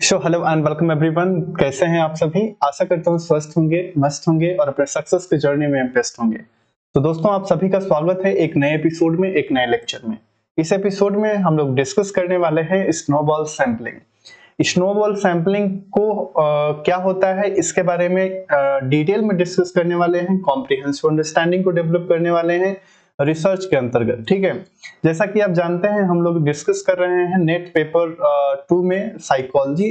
So hello and welcome everyone. कैसे हैं आप सभी? आशा करता हूँ स्वस्थ होंगे, मस्त होंगे और अपने सक्सेस की जर्नी में बेस्ट होंगे। तो दोस्तों, आप सभी का स्वागत है एक नए एपिसोड में, एक नए लेक्चर में। इस एपिसोड में हम लोग डिस्कस करने वाले हैं स्नोबॉल सैंपलिंग। स्नोबॉल सैंपलिंग को क्या होता है इसके बारे में डिटेल में डिस्कस करने वाले हैं, कॉम्प्रिहेंसिव अंडरस्टैंडिंग को डेवलप करने वाले हैं रिसर्च के अंतर्गत। ठीक है, जैसा कि आप जानते हैं हम लोग डिस्कस कर रहे हैं नेट पेपर 2 में साइकोलॉजी।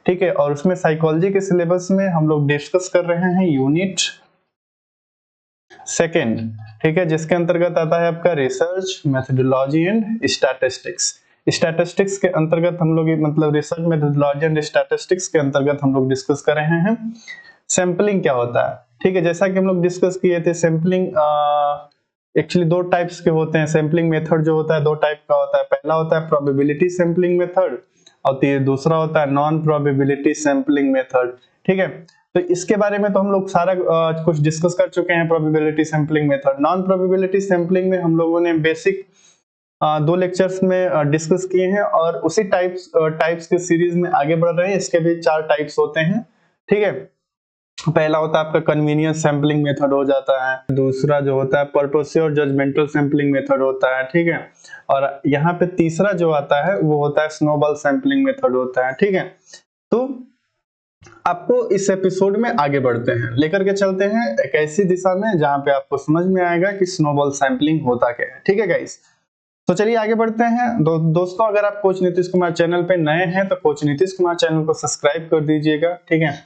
ठीक है, और उसमें साइकोलॉजी के सिलेबस में हम लोग डिस्कस कर रहे हैं यूनिट सेकेंड। ठीक है, जिसके अंतर्गत आता है आपका research methodology and statistics. Statistics के अंतर्गत हम लोग मतलब रिसर्च मेथोडोलॉजी एंड स्टैटिस्टिक्स के अंतर्गत हम लोग डिस्कस कर रहे हैं सैंपलिंग क्या होता है। ठीक है, जैसा कि हम लोग डिस्कस किए थे सैंपलिंग एक्चुअली दो टाइप्स के होते हैं। सैंपलिंग मेथड जो होता है दो टाइप का होता है। पहला होता है प्रोबेबिलिटी सैंपलिंग मेथड और दूसरा होता है नॉन प्रोबेबिलिटी सैंपलिंग मेथड। ठीक है, तो इसके बारे में तो हम लोग सारा कुछ डिस्कस कर चुके हैं। Probability sampling method, non probability sampling में हम लोगों ने बेसिक दो लेक्चर्स में डिस्कस किए हैं और उसी टाइप्स के सीरीज में आगे बढ़ रहे हैं। इसके भी 4 टाइप्स होते हैं। ठीक है, पहला होता है आपका कन्वीनियंस सैंपलिंग मेथड हो जाता है, दूसरा जो होता है पर्पसिव और जजमेंटल सैंपलिंग मेथड होता है। ठीक है, और यहाँ पे तीसरा जो आता है वो होता है स्नोबॉल सैंपलिंग मेथड होता है। ठीक है, तो आपको इस एपिसोड में आगे बढ़ते हैं, लेकर के चलते हैं एक ऐसी दिशा में जहां पे आपको समझ में आएगा कि स्नोबॉल सैंपलिंग होता क्या है। ठीक है गाइस, तो चलिए आगे बढ़ते हैं। दोस्तों, अगर आप कोच नीतीश कुमार चैनल पे नए हैं तो कोच नीतीश कुमार चैनल को सब्सक्राइब कर दीजिएगा। ठीक है,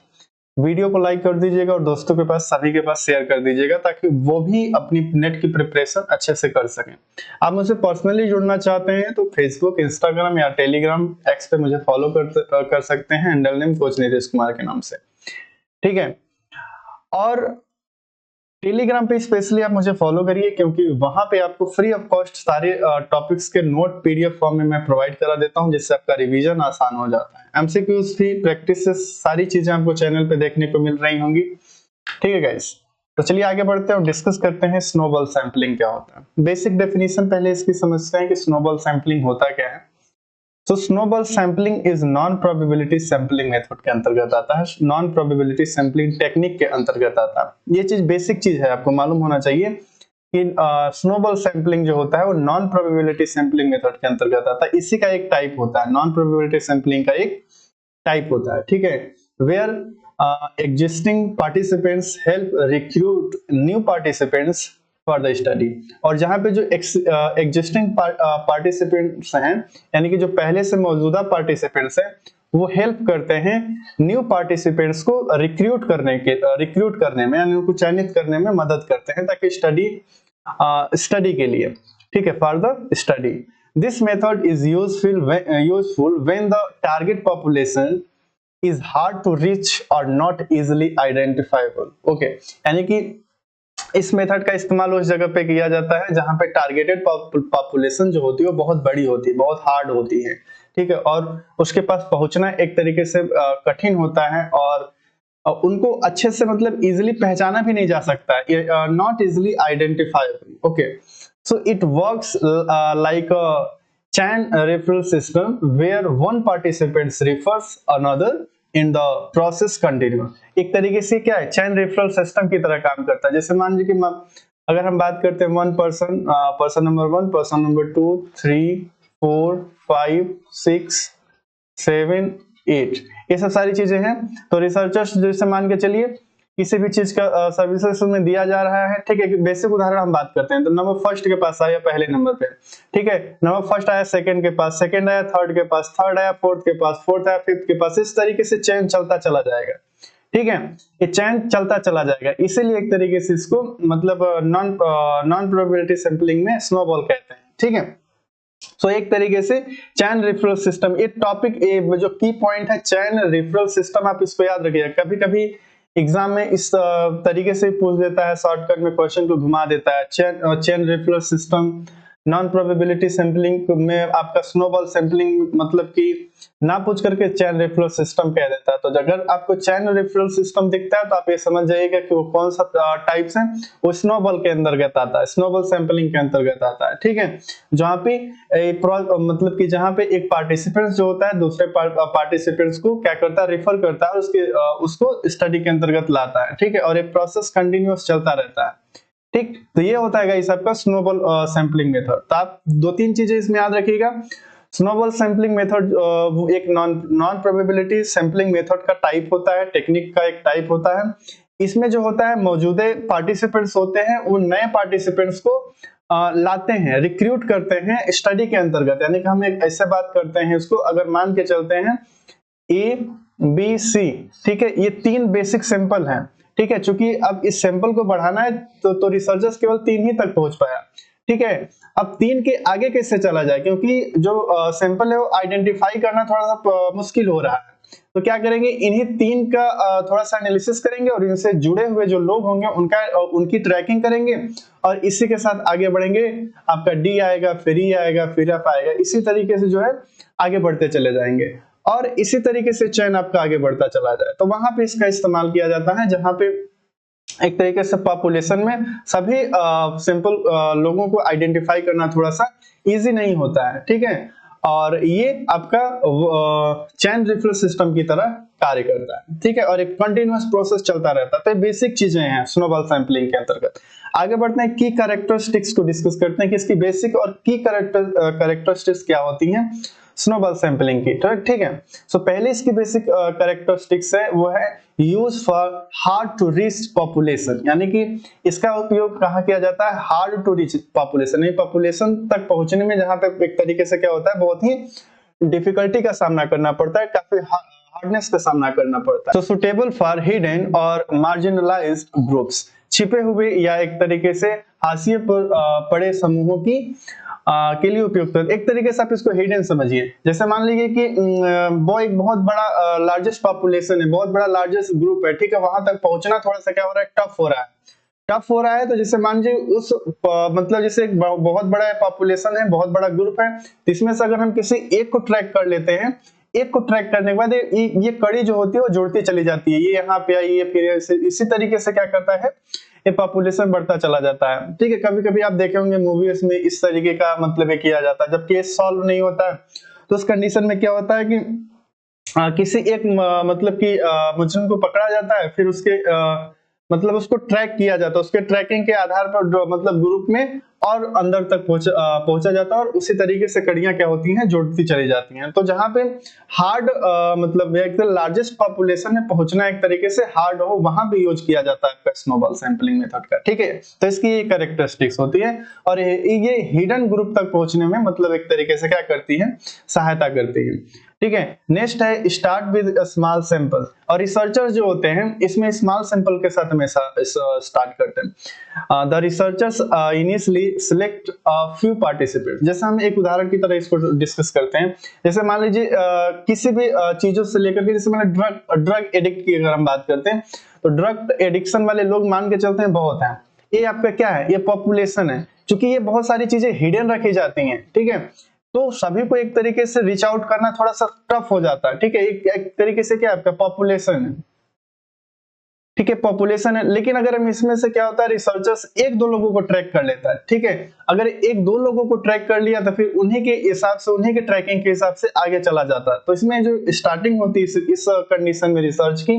वीडियो को लाइक कर दीजिएगा और दोस्तों के पास सभी के पास शेयर कर दीजिएगा ताकि वो भी अपनी नेट की प्रिपरेशन अच्छे से कर सकें। आप मुझसे पर्सनली जुड़ना चाहते हैं तो फेसबुक, इंस्टाग्राम या टेलीग्राम, एक्स पे मुझे फॉलो कर सकते हैं, handle name coach Nitish Kumar के नाम से। ठीक है, और टेलीग्राम पे स्पेशली आप मुझे फॉलो करिए क्योंकि वहां पे आपको फ्री ऑफ कॉस्ट सारे टॉपिक्स के नोट पीडीएफ फॉर्म में मैं प्रोवाइड करा देता हूं, जिससे आपका रिवीजन आसान हो जाता है। एमसीक्यूज भी, प्रैक्टिसेस, सारी चीजें आपको चैनल पे देखने को मिल रही होंगी। ठीक है गाइस, तो चलिए आगे बढ़ते हैं और डिस्कस करते हैं स्नोबॉल सैंपलिंग क्या होता है। बेसिक डेफिनेशन पहले इसकी समझते हैं कि स्नोबॉल सैंपलिंग होता क्या है। तो snowball sampling is non probability sampling method के अंतर्गत आता है, नॉन प्रोबेबिलिटी सैंपलिंग टेक्निक के अंतर्गत आता है। ये चीज बेसिक चीज है, आपको मालूम होना चाहिए कि स्नोबॉल सैंपलिंग जो होता है वो नॉन प्रोबेबिलिटी सैंपलिंग मेथड के अंतर्गत आता है। इसी का एक टाइप होता है, नॉन प्रोबेबिलिटी सैंपलिंग का एक टाइप होता है। ठीक है, where existing participants help recruit new participants for the study. और जहां पे जो एग्जिस्टिंग पार्टिसिपेंट्स हैं, यानी कि जो पहले से मौजूदा पार्टिसिपेंट्स हैं, वो हेल्प करते हैं न्यू पार्टिसिपेंट्स को रिक्रूट करने में, यानी उनको चयनित करने में मदद करते हैं ताकि स्टडी के लिए। ठीक है, for the study. This method is useful when the target population is hard to reach or not easily identifiable. Okay, यानी कि इस मेथड का इस्तेमाल उस जगह पे किया जाता है जहां पे टारगेटेड पॉपुलेशन जो होती है वो बहुत बड़ी होती है, बहुत हार्ड होती है। ठीक है, और उसके पास पहुंचना एक तरीके से कठिन होता है और उनको अच्छे से मतलब इजीली पहचाना भी नहीं जा सकता है, not easily identifiable. Okay, so it works like a chain referral system where one participant refers another in the process continue। एक तरीके से क्या है, चैन रेफरल सिस्टम की तरह काम करता है। जैसे मान लीजिए कि अगर हम बात करते हैं one person number 1, person number 2, 3, 4, 5, 6, 7, 8, ये सब सारी चीजें हैं। तो रिसर्चर्स जैसे मान के चलिए किसी भी चीज का सर्विसेज में दिया जा रहा है। ठीक है, बेसिक उदाहरण हम बात करते हैं तो नंबर फर्स्ट के पास आया पहले नंबर पे। ठीक है, नंबर फर्स्ट आया सेकंड के पास, सेकंड आया थर्ड के पास, थर्ड आया फोर्थ के पास, फोर्थ आया फिफ्थ के पास। इस तरीके से चेन चलता चला जाएगा। ठीक है, ये चेन चलता चला जाएगा, इसीलिए एक तरीके से इसको मतलब नॉन प्रोबेबिलिटी सैंपलिंग में स्नोबॉल कहते हैं। ठीक है, तो एक तरीके से चैन रेफरल सिस्टम, ये टॉपिक जो की पॉइंट है चैन रेफरल सिस्टम, आप इसको याद रखिएगा। कभी कभी एग्जाम में इस तरीके से पूछ देता है, शॉर्टकट में क्वेश्चन को घुमा देता है। Chain referral system non probability sampling में आपका स्नोबॉल सैंपलिंग मतलब कि ना पूछ करके चैन रेफरल सिस्टम कह देता है। तो अगर आपको चैन रेफरल सिस्टम दिखता है तो आप ये समझ जाइएगा कि वो कौन सा टाइप्स है, वो स्नोबॉल के अंतर्गत आता है, स्नोबॉल सैंपलिंग के अंतर्गत आता है। ठीक है, जहाँ पे मतलब कि जहाँ पे एक पार्टिसिपेंट जो होता है दूसरे पार्टिसिपेंट्स को क्या करता है, रेफर करता है, उसको स्टडी के अंतर्गत लाता है। ठीक है, और ये प्रोसेस कंटिन्यूअस चलता रहता है। ठीक, तो ये होता है गाइस आपका स्नोबॉल सैंपलिंग मेथड। तो आप दो तीन चीजें इसमें याद रखिएगा। स्नोबॉल सैंपलिंग मेथड एक नॉन प्रोबेबिलिटी सैंपलिंग मेथड का टाइप होता है, टेक्निक का एक टाइप होता है। इसमें जो होता है मौजूदा पार्टिसिपेंट्स होते हैं वो नए पार्टिसिपेंट्स को लाते हैं, रिक्रूट करते हैं स्टडी के अंतर्गत। यानी कि हम एक ऐसे बात करते हैं इसको, अगर मान के चलते हैं ए बी सी, ठीक है, ये तीन बेसिक सैंपल हैं। ठीक है, चूंकि अब इस सैंपल को बढ़ाना है तो रिसर्चर्स केवल तीन ही तक पहुंच पाया। ठीक है, अब तीन के आगे कैसे चला जाए, क्योंकि जो सैंपल है वो आइडेंटिफाई करना थोड़ा सा मुश्किल हो रहा है। तो क्या करेंगे, इन्हीं तीन का थोड़ा सा एनालिसिस करेंगे और इनसे जुड़े हुए जो लोग होंगे उनकी ट्रैकिंग करेंगे और इसी के साथ आगे बढ़ेंगे। आपका डी आएगा, फिर ई आएगा, फिर एफ आएगा, इसी तरीके से जो है आगे बढ़ते चले जाएंगे और इसी तरीके से चैन आपका आगे बढ़ता चला जाए। तो वहां पे इसका इस्तेमाल किया जाता है जहां पे एक तरीके से पॉपुलेशन में सभी सिंपल लोगों को आइडेंटिफाई करना थोड़ा सा इजी नहीं होता है। ठीक है, और ये आपका चैन रेफरल सिस्टम की तरह कार्य करता है। ठीक है, और एक कंटिन्यूअस प्रोसेस चलता रहता है। तो बेसिक चीजें हैं स्नोबॉल सैंपलिंग के अंतर्गत। आगे बढ़ते हैं, की कैरेक्टरिस्टिक्स को डिस्कस करते हैं कि इसकी बेसिक और की कैरेक्टरिस्टिक्स क्या होती हैं स्नोबॉल सैंपलिंग की। ठीक है, सो पहले इसकी बेसिक कैरेक्टरिस्टिक्स है वो है use for hard to reach population, यानी कि इसका उपयोग कहाँ किया जाता है, हार्ड टू रीच पॉपुलेशन, यानी पॉपुलेशन तक पहुंचने में जहां पे एक तरीके से क्या होता है, बहुत ही डिफिकल्टी का सामना करना पड़ता है, काफी हार्डनेस का सामना करना पड़ता है। तो सुटेबल फॉर हिडन और मार्जिनलाइज्ड ग्रुप्स, छिपे हुए या एक तरीके से हाशिए पर पड़े समूहों की के लिए उपयुक्त है। एक तरीके से आप इसको हिडन समझिए। जैसे मान लीजिए कि वो एक बहुत बड़ा लार्जेस्ट पॉपुलेशन है, बहुत बड़ा लार्जेस्ट ग्रुप है। ठीक है, वहां तक पहुंचना थोड़ा सा क्या हो रहा है, टफ हो रहा है। टफ हो रहा है तो जैसे मान लीजिए उस मतलब जैसे एक बहुत बड़ा पॉपुलेशन है, बहुत बड़ा ग्रुप है, तो इसमें से अगर हम किसी एक को ट्रैक कर लेते हैं, एक को ट्रैक करने के बाद ये कड़ी जो होती है वो जुड़ती चली जाती है, ये यहाँ पे आई, ये फिर इसी तरीके से क्या करता है, ये पॉपुलेशन बढ़ता चला जाता है। ठीक है, कभी कभी आप देखे होंगे मूवीज में इस तरीके का मतलब ये किया जाता है। जब केस सॉल्व नहीं होता है तो उस कंडीशन में क्या होता है कि किसी एक मतलब कि मुजरिम को पकड़ा जाता है, फिर उसके मतलब उसको ट्रैक किया जाता है, उसके ट्रैकिंग के आधार पर मतलब ग्रुप में और अंदर तक पहुंचा जाता है और उसी तरीके से कड़ियां क्या होती हैं, जुड़ती चली जाती हैं। तो जहां पे हार्ड मतलब एक लार्जेस्ट पॉपुलेशन में पहुंचना एक तरीके से हार्ड हो, वहां भी यूज किया जाता है स्नोबॉल सैंपलिंग मेथड का। ठीक है, तो इसकी ये कैरेक्टरिस्टिक्स होती है और ये हिडन ग्रुप तक पहुंचने में मतलब एक तरीके से क्या करती है, सहायता करती है। ठीक है, नेक्स्ट है स्टार्ट विद स्मॉल सैंपल। और रिसर्चर जो होते हैं इसमें स्मॉल सैंपल के साथ हमेशा स्टार्ट करते हैं। The researchers initially select few participant. जैसे हम एक उदाहरण की तरह इसको डिस्कस करते हैं। जैसे मान लीजिए किसी भी चीजों से लेकर के, जैसे मैंने ड्रग एडिक्ट की अगर हम बात करते हैं तो ड्रग एडिक्शन वाले लोग मान के चलते हैं बहुत हैं। ये आपका क्या है, ये पॉपुलेशन है। क्योंकि ये बहुत सारी चीजें हिडन रखी जाती हैं, ठीक है, तो सभी को एक तरीके से रीच आउट करना थोड़ा सा टफ हो जाता है। ठीक है, एक तरीके से क्या आपका पॉपुलेशन है। ठीक है, पॉपुलेशन है, लेकिन अगर हम इसमें से क्या होता है, रिसर्चर्स एक दो लोगों को ट्रैक कर लेता है। ठीक है, अगर एक दो लोगों को ट्रैक कर लिया तो फिर उन्हीं के हिसाब से, उन्हीं के ट्रैकिंग के हिसाब से आगे चला जाता है। तो इसमें जो स्टार्टिंग होती है इस कंडीशन में रिसर्च की,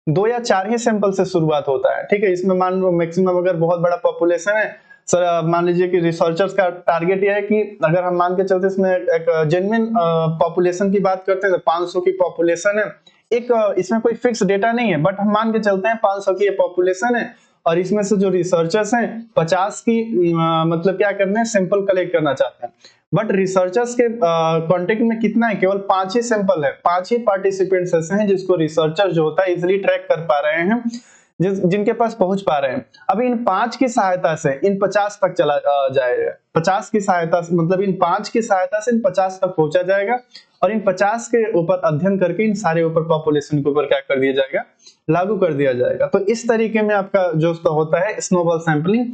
2 या 4 ही सैंपल से शुरुआत होता है। ठीक है, इसमें मान लो मैक्सिमम अगर बहुत बड़ा पॉपुलेशन है, सर मान लीजिए कि रिसर्चर्स का टारगेट यह है कि अगर हम मान के चलते इसमें एक जेन्युइन पॉपुलेशन की बात करते हैं तो 500 की पॉपुलेशन है। एक इसमें कोई फिक्स डेटा नहीं है, बट हम मान के चलते हैं 500 की ये पॉपुलेशन है और इसमें से जो रिसर्चर्स हैं 50 की मतलब क्या करना है, सैंपल कलेक्ट करना चाहते हैं। बट रिसर्चर्स के कॉन्टेक्ट में कितना है, केवल 5 ही सैंपल है, 5 ही पार्टिसिपेंट्स ऐसे हैं जिसको रिसर्चर जो होता है इजिली ट्रैक कर पा रहे हैं, जिनके पास पहुंच पा रहे हैं। अभी इन 5 की सहायता से इन 50 तक चला जाएगा। 50 की सहायता से मतलब इन 5 की सहायता से इन 50 तक पहुंचा जाएगा और इन 50 के ऊपर अध्ययन करके इन सारे ऊपर पॉपुलेशन के ऊपर क्या कर दिया जाएगा, लागू कर दिया जाएगा। तो इस तरीके में आपका जो होता है स्नोबॉल सैंपलिंग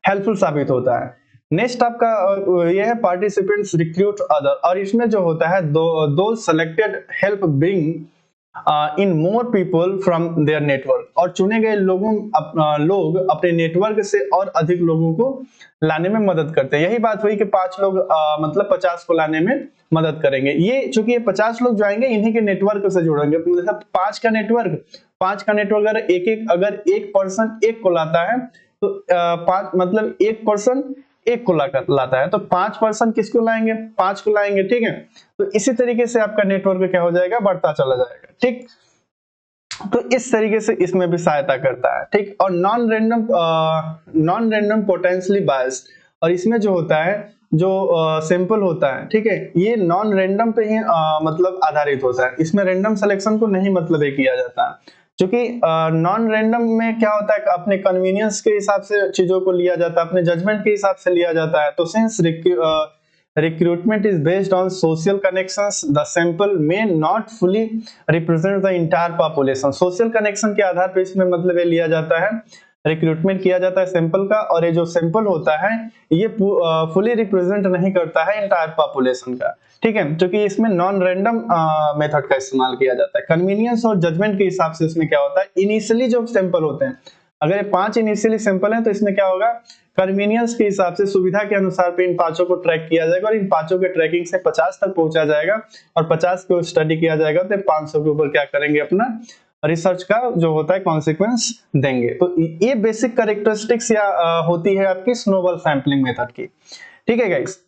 हेल्पफुल साबित होता है। नेक्स्ट आपका ये है पार्टिसिपेंट्स रिक्रूट अदर, और इसमें जो होता है दो selected help bring in more people from their network, और चुने गए लोग अपने नेटवर्क से और अधिक लोगों को लाने में मदद करते हैं। यही बात हुई कि 5 लोग मतलब 50 को लाने में मदद करेंगे। ये चूंकि ये 50 लोग जो आएंगे इन्हीं के नेटवर्क से जुड़ेंगे, मतलब 5 का नेटवर्क अगर एक पर्सन एक को लाता है तो 5 मतलब एक पर्सन एक को लाता है, तो 5 पर्सन किसको लाएंगे, 5 को लाएंगे, ठीक है। तो इसी तरीके से आपका नेटवर्क क्या हो जाएगा, बढ़ता चला जाएगा, ठीक। तो इस तरीके से इसमें भी सहायता करता है, ठीक। और नॉन रैंडम पोटेंशियली बायस्ड, और इसमें जो होता है जो सैंपल होता है, ठीक है, ये नॉन रैंडम पे ही मतलब आधारित होता है। इसमें रैंडम सिलेक्शन को नहीं मतलब ये किया जाता है, क्योंकि नॉन रैंडम में क्या होता है अपने कन्वीनियंस के हिसाब से चीजों को लिया जाता है, अपने जजमेंट के हिसाब से लिया जाता है। तो since recruitment is based on social connections, the sample may not fully represent the entire population। social connection के आधार पर इसमें मतलब ये लिया जाता है, रिक्रूटमेंट किया जाता है सैंपल का, और ये जो सैंपल होता है ये फुली रिप्रेजेंट नहीं करता है इंटायर पॉपुलेशन का, ठीक है, क्योंकि इसमें नॉन रैंडम मेथड का इस्तेमाल किया जाता है। कन्वीनियंस और जजमेंट के हिसाब से इसमें क्या होता है, इनिशियली जो सैंपल होते हैं, अगर ये 5 इनिशियली सैंपल हैं तो इसमें क्या होगा, कन्वीनियंस के हिसाब से सुविधा के अनुसार पे इन 5 को ट्रैक किया जाएगा, और इन 5 के ट्रैकिंग से 50 तक पहुंचा जाएगा, और 50 को स्टडी किया जाएगा तो 500 के ऊपर क्या करेंगे, अपना रिसर्च का जो होता है कॉन्सिक्वेंस देंगे। तो ये बेसिक कैरेक्टरिस्टिक्स या होती है आपकी स्नोबॉल सैंपलिंग मेथड की, ठीक है गाइस।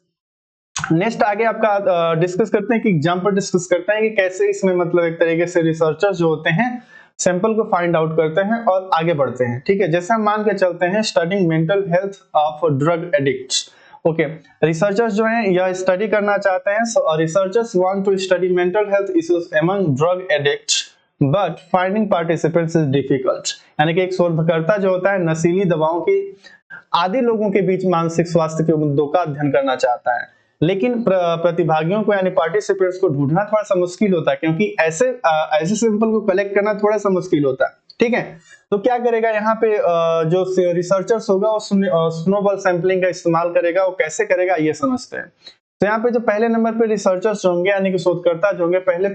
नेक्स्ट आगे आपका डिस्कस करते हैं कि एग्जांपल डिस्कस करते हैं कि कैसे इसमें मतलब एक तरीके से रिसर्चर्स जो होते हैं सैंपल को फाइंड आउट करते हैं और आगे बढ़ते हैं, ठीक है। जैसे हम मान के चलते हैं studying mental health of drug addicts, okay. Researchers जो हैं यह स्टडी करना चाहते हैं, researchers want to study mental health issues among drug addicts but finding participants is difficult. यानी कि एक शोधकर्ता जो होता है नशीली दवाओं की आदि लोगों के बीच मानसिक स्वास्थ्य के मुद्दों का अध्ययन करना चाहता है, लेकिन प्रतिभागियों को यानी पार्टिसिपेंट्स को ढूंढना थोड़ा सा मुश्किल होता है, क्योंकि ऐसे सैंपल को कलेक्ट करना थोड़ा सा मुश्किल होता है, ठीक है। तो क्या करेगा यहाँ पे जो रिसर्चर्स होगा वो स्नोबॉल सैंपलिंग का इस्तेमाल करेगा। वो कैसे करेगा ये समझते हैं। तो यहाँ पे जो पहले नंबर पे रिसर्चर्स होंगे यानी कि शोधकर्ता जो होंगे, पहले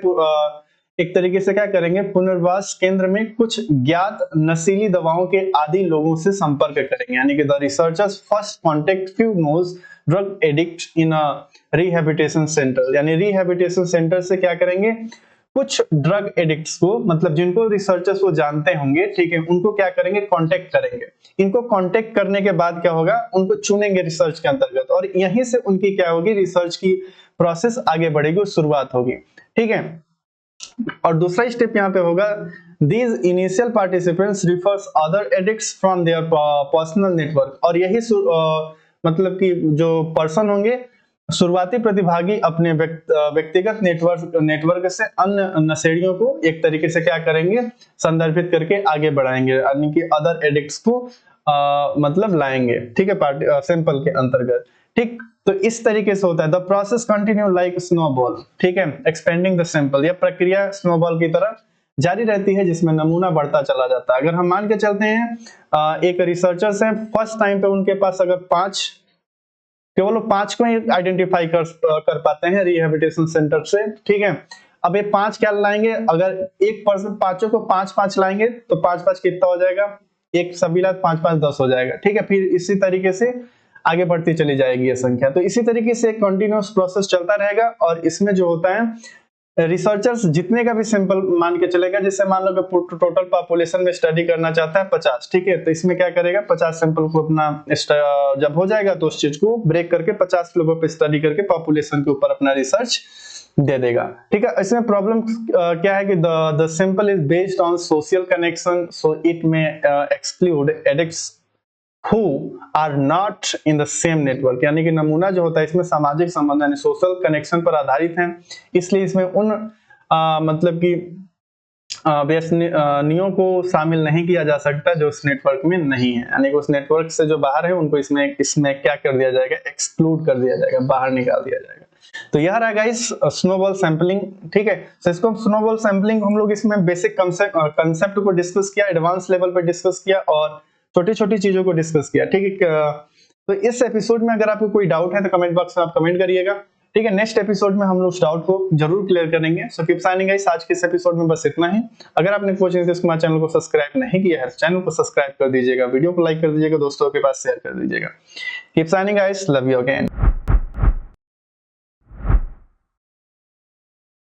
एक तरीके से क्या करेंगे, पुनर्वास केंद्र में कुछ ज्ञात नशीली दवाओं के आदी लोगों से संपर्क करेंगे, यानी कि the researchers first contact few knows drug addict in a rehabilitation centre. यानी रिहैबिलिटेशन सेंटर से क्या करेंगे, कुछ ड्रग एडिक्ट्स को, मतलब जिनको रिसर्चर्स वो जानते होंगे, ठीक है, उनको क्या करेंगे, कांटेक्ट करेंगे। इनको कांटेक्ट करने के बाद क्या होगा, उनको चुनेंगे रिसर्च के अंतर्गत, और यहीं से उनकी क्या होगी, रिसर्च की प्रोसेस आगे बढ़ेगी, शुरुआत होगी, ठीक है। और दूसरा स्टेप यहाँ पे होगा, these initial participants refers other addicts from their personal network। और यही मतलब कि जो पर्सन होंगे, शुरुआती प्रतिभागी अपने व्यक्तिगत नेटवर्क से अन्य नशेड़ियों को एक तरीके से क्या करेंगे, संदर्भित करके आगे बढ़ाएंगे, यानी कि अदर एडिक्ट्स को मतलब लाएंगे, ठीक है, सैंपल के अंतर्गत, ठीक। तो इस तरीके से होता है। The process continue like snowball, ठीक है, एक्सपेंडिंग द सैंपल। यह प्रक्रिया स्नोबॉल की तरह जारी रहती है जिसमें नमूना बढ़ता चला जाता है। अगर हम मान के चलते हैं एक रिसर्चर्स हैं, फर्स्ट टाइम पे उनके पास अगर केवल 5 को ही आइडेंटिफाई कर पाते हैं रिहैबिलिटेशन सेंटर से, ठीक है। अब ये 5 क्या लाएंगे, अगर एक पर्सन 5 को 5-5 लाएंगे तो 5-5 कितना हो जाएगा, एक सभी 5-5 10 हो जाएगा, ठीक है। फिर इसी तरीके से आगे बढ़ती चली जाएगी ये संख्या। तो इसी तरीके से कंटिन्यूअस प्रोसेस चलता रहेगा। और इसमें जो होता है, रिसर्चर्स जितने का भी सैंपल मान के चलेगा, जैसे मान लो कि टोटल पॉपुलेशन में स्टडी करना चाहता है 50, ठीक है, तो इसमें क्या करेगा, 50 सैंपल को अपना जब हो जाएगा तो उस चीज को ब्रेक करके 50 लोगों पे स्टडी करके पॉपुलेशन के ऊपर अपना रिसर्च दे देगा, ठीक है। इसमें प्रॉब्लम क्या है कि the sample is based on social connection, so it may exclude addicts who are not in the same network। यानी कि नमूना जो होता है इसमें सामाजिक संबंध यानी सोशल कनेक्शन पर आधारित है, इसलिए इसमें उन मतलब कि व्यसनियों को शामिल नहीं किया जा सकता जो उस नेटवर्क में नहीं है, यानी कि उस नेटवर्क से जो बाहर है उनको इसमें क्या कर दिया जाएगा, एक्सक्लूड कर दिया जाएगा, बाहर निकाल दिया जाएगा। तो यह रहा गाइस स्नोबॉल सैंपलिंग, ठीक है। तो इसको स्नोबॉल सैंपलिंग हम लोग इसमें बेसिक कंसेप्ट को डिस्कस किया, एडवांस लेवल पे डिस्कस किया और छोटी छोटी चीजों को डिस्कस किया, ठीक है। तो इस एपिसोड में अगर आपको कोई डाउट है तो कमेंट बॉक्स में आप कमेंट करिएगा, ठीक है। नेक्स्ट एपिसोड में हम लोग उस डाउट को जरूर क्लियर करेंगे। सो कीप साइनिंग गाइस, आज के इस एपिसोड में बस इतना ही। अगर आपने कोचिंग हमारे चैनल को सब्सक्राइब नहीं किया है, चैनल को सब्सक्राइब कर दीजिएगा, वीडियो को लाइक कर दीजिएगा, दोस्तों के पास शेयर कर दीजिएगा। Keep signing guys, love you again.